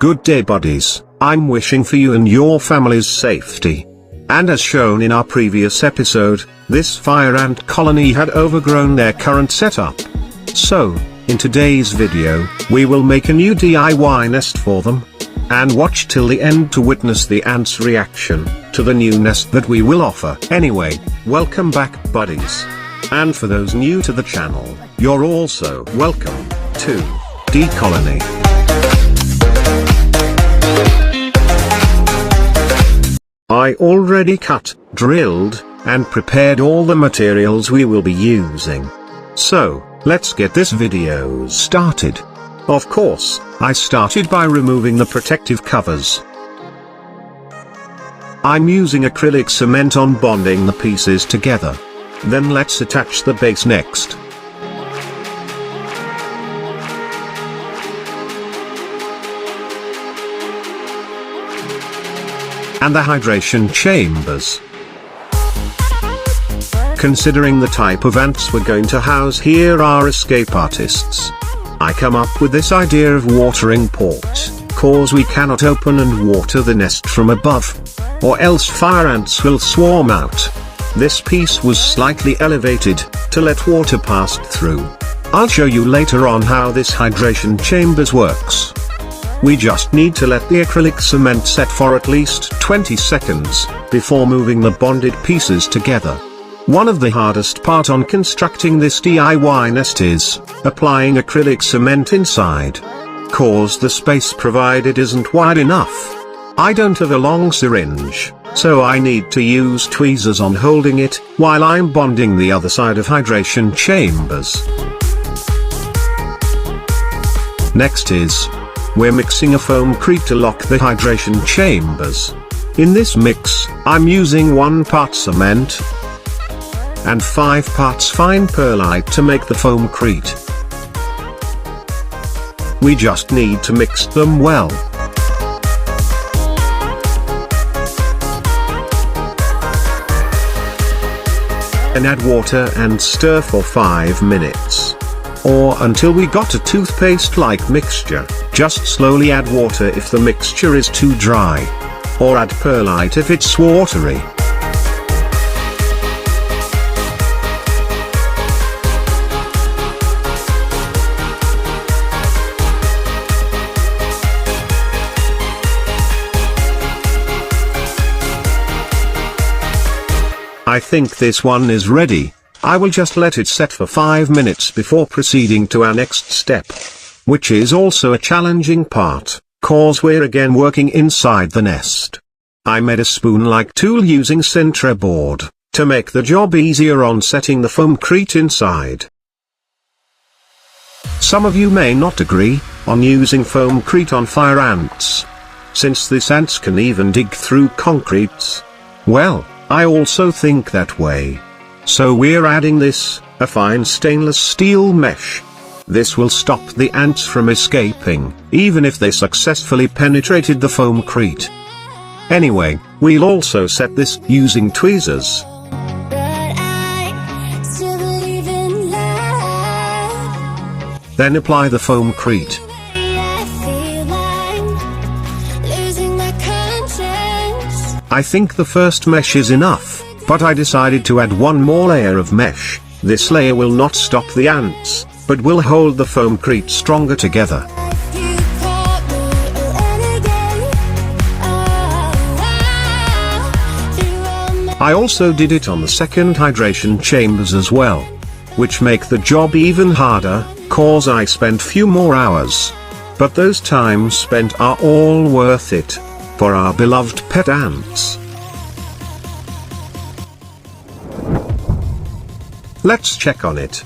Good day buddies, I'm wishing for you and your family's safety. And as shown in our previous episode, this fire ant colony had overgrown their current setup. So, in today's video, we will make a new DIY nest for them. And watch till the end to witness the ants' reaction to the new nest that we will offer. Anyway, welcome back buddies. And for those new to the channel, you're also welcome to DColonyyt. I already cut, drilled, and prepared all the materials we will be using. So, let's get this video started. Of course, I started by removing the protective covers. I'm using acrylic cement on bonding the pieces together. Then let's attach the base next. And the hydration chambers. Considering the type of ants we're going to house here are escape artists, I come up with this idea of watering port, cause we cannot open and water the nest from above, or else fire ants will swarm out. This piece was slightly elevated, to let water pass through. I'll show you later on how this hydration chambers works. We just need to let the acrylic cement set for at least 20 seconds, before moving the bonded pieces together. One of the hardest part on constructing this DIY nest is applying acrylic cement inside, cause the space provided isn't wide enough. I don't have a long syringe, so I need to use tweezers on holding it, while I'm bonding the other side of hydration chambers. Next is, we're mixing a foamcrete to lock the hydration chambers. In this mix, I'm using 1 part cement and 5 parts fine perlite to make the foamcrete. We just need to mix them well. And add water and stir for 5 minutes. Or until we got a toothpaste-like mixture. Just slowly add water if the mixture is too dry. Or add perlite if it's watery. I think this one is ready. I will just let it set for 5 minutes before proceeding to our next step. Which is also a challenging part, cause we're again working inside the nest. I made a spoon-like tool using Sintra board, to make the job easier on setting the foamcrete inside. Some of you may not agree, on using foamcrete on fire ants. Since these ants can even dig through concretes. Well, I also think that way. So we're adding this, a fine stainless steel mesh. This will stop the ants from escaping, even if they successfully penetrated the foamcrete. Anyway, we'll also set this using tweezers. Then apply the foamcrete. I think the first mesh is enough, but I decided to add one more layer of mesh. This layer will not stop the ants, but will hold the foamcrete stronger together. I also did it on the second hydration chambers as well, which make the job even harder, cause I spent few more hours. But those times spent are all worth it, for our beloved pet ants. Let's check on it.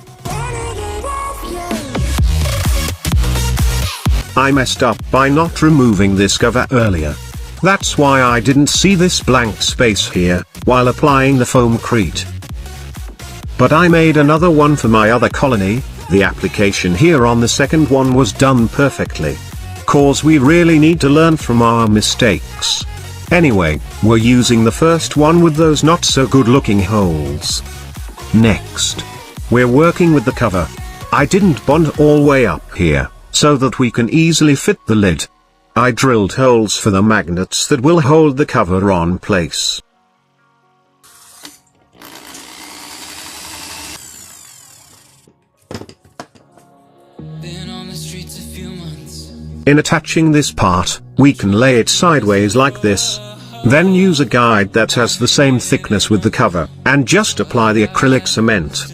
I messed up by not removing this cover earlier. That's why I didn't see this blank space here, while applying the foamcrete. But I made another one for my other colony. The application here on the second one was done perfectly. Cause we really need to learn from our mistakes. Anyway, we're using the first one with those not so good looking holes. Next, we're working with the cover. I didn't bond all the way up here, so that we can easily fit the lid. I drilled holes for the magnets that will hold the cover on place. In attaching this part, we can lay it sideways like this. Then use a guide that has the same thickness with the cover, and just apply the acrylic cement.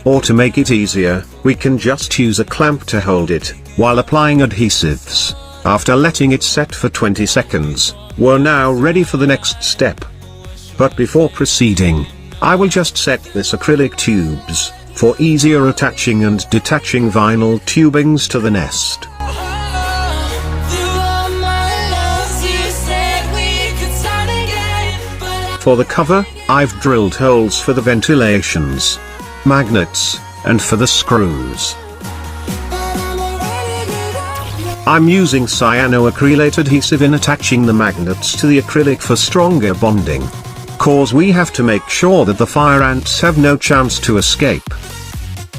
Or to make it easier, we can just use a clamp to hold it, while applying adhesives. After letting it set for 20 seconds, we're now ready for the next step. But before proceeding, I will just set this acrylic tubes, for easier attaching and detaching vinyl tubings to the nest. For the cover, I've drilled holes for the ventilations, magnets, and for the screws. I'm using cyanoacrylate adhesive in attaching the magnets to the acrylic for stronger bonding. Cause we have to make sure that the fire ants have no chance to escape.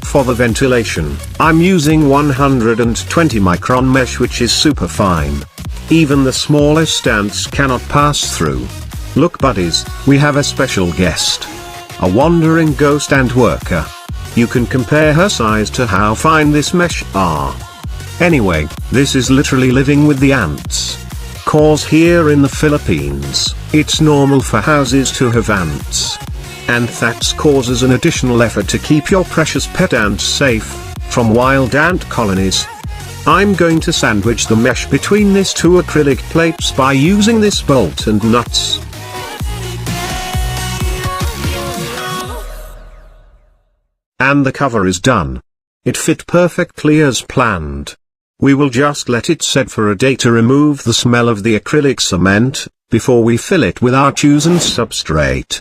For the ventilation, I'm using 120 micron mesh, which is super fine. Even the smallest ants cannot pass through. Look buddies, we have a special guest. A wandering ghost ant worker. You can compare her size to how fine this mesh are. Anyway, this is literally living with the ants. Cause here in the Philippines, it's normal for houses to have ants. And that causes an additional effort to keep your precious pet ants safe from wild ant colonies. I'm going to sandwich the mesh between these two acrylic plates by using this bolt and nuts. And the cover is done. It fit perfectly as planned. We will just let it set for a day to remove the smell of the acrylic cement, before we fill it with our chosen substrate.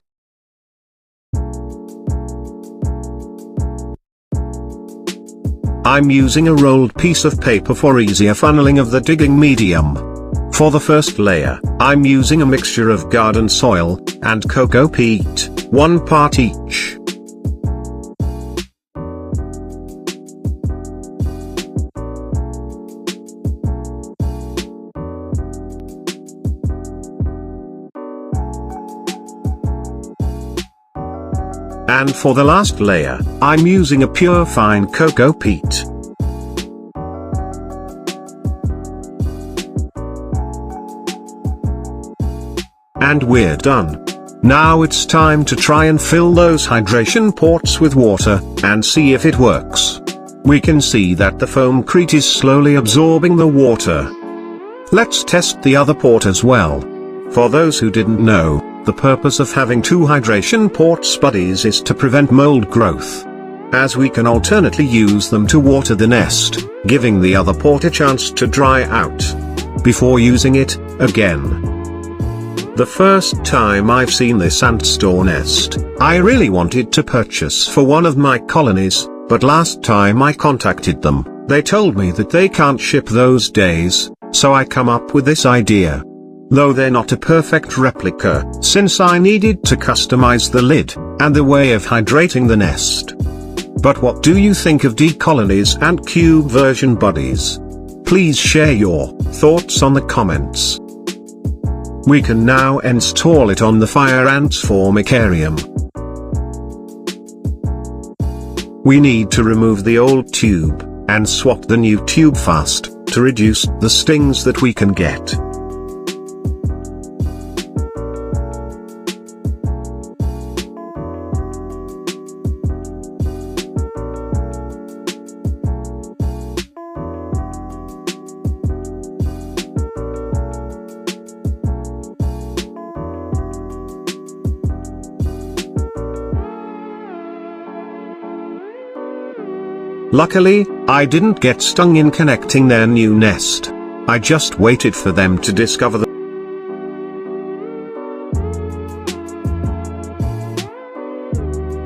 I'm using a rolled piece of paper for easier funneling of the digging medium. For the first layer, I'm using a mixture of garden soil and cocoa peat, 1 part each. And for the last layer, I'm using a pure fine cocoa peat. And we're done. Now it's time to try and fill those hydration ports with water, and see if it works. We can see that the foamcrete is slowly absorbing the water. Let's test the other port as well. For those who didn't know, the purpose of having 2 hydration ports buddies is to prevent mold growth, as we can alternately use them to water the nest, giving the other port a chance to dry out before using it again. The first time I've seen this ant store nest, I really wanted to purchase for one of my colonies, but last time I contacted them, they told me that they can't ship those days, so I come up with this idea. Though they're not a perfect replica, since I needed to customize the lid, and the way of hydrating the nest. But what do you think of DColonyyt's Ant Cube version buddies? Please share your thoughts on the comments. We can now install it on the fire ants formicarium. We need to remove the old tube, and swap the new tube fast, to reduce the stings that we can get. Luckily, I didn't get stung in connecting their new nest. I just waited for them to discover the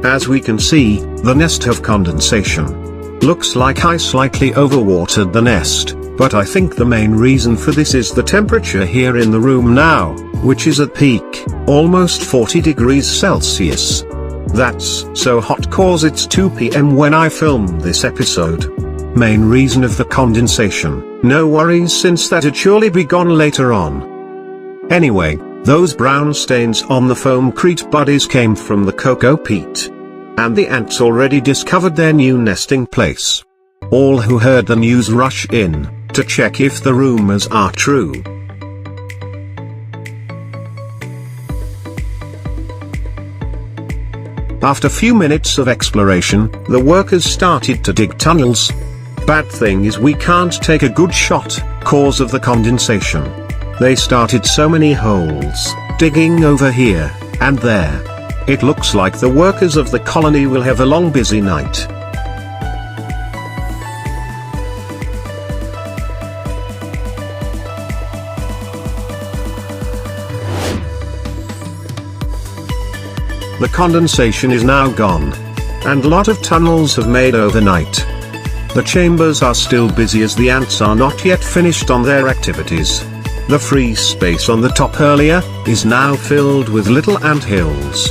As we can see, the nest have condensation. Looks like I slightly overwatered the nest, but I think the main reason for this is the temperature here in the room now, which is at peak, almost 40 degrees Celsius. That's so hot cause it's 2 PM when I filmed this episode. Main reason of the condensation, no worries since that'd surely be gone later on. Anyway, those brown stains on the foamcrete buddies came from the cocoa peat. And the ants already discovered their new nesting place. All who heard the news rush in, to check if the rumors are true. After few minutes of exploration, the workers started to dig tunnels. Bad thing is we can't take a good shot, cause of the condensation. They started so many holes, digging over here, and there. It looks like the workers of the colony will have a long busy night. The condensation is now gone. And a lot of tunnels have made overnight. The chambers are still busy as the ants are not yet finished on their activities. The free space on the top earlier, is now filled with little ant hills.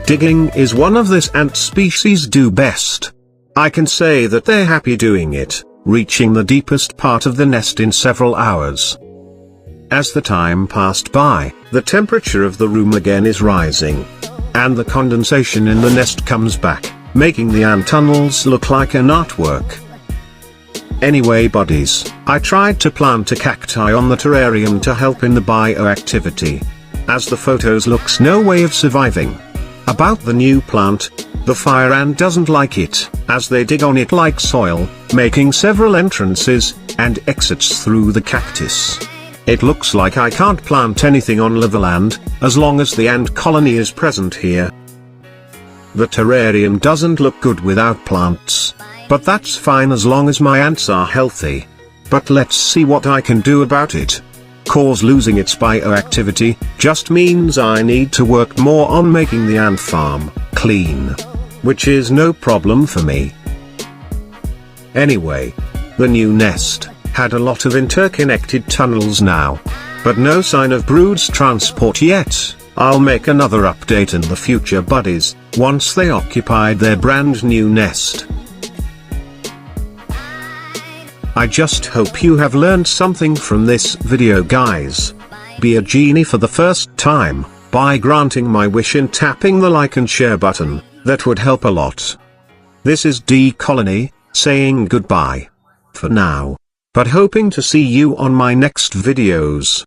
Digging is one of this ant species do best. I can say that they're happy doing it, reaching the deepest part of the nest in several hours. As the time passed by, the temperature of the room again is rising. And the condensation in the nest comes back, making the ant tunnels look like an artwork. Anyway buddies, I tried to plant a cacti on the terrarium to help in the bioactivity. As the photos looks no way of surviving. About the new plant, the fire ant doesn't like it, as they dig on it like soil, making several entrances, and exits through the cactus. It looks like I can't plant anything on Liverland, as long as the ant colony is present here. The terrarium doesn't look good without plants. But that's fine as long as my ants are healthy. But let's see what I can do about it. Cause losing its bioactivity, just means I need to work more on making the ant farm clean. Which is no problem for me. Anyway, the new nest had a lot of interconnected tunnels now. But no sign of broods transport yet. I'll make another update in the future buddies, once they occupied their brand new nest. I just hope you have learned something from this video guys. Be a genie for the first time, by granting my wish and tapping the like and share button, that would help a lot. This is DColonyyt, saying goodbye. For now. But hoping to see you on my next videos.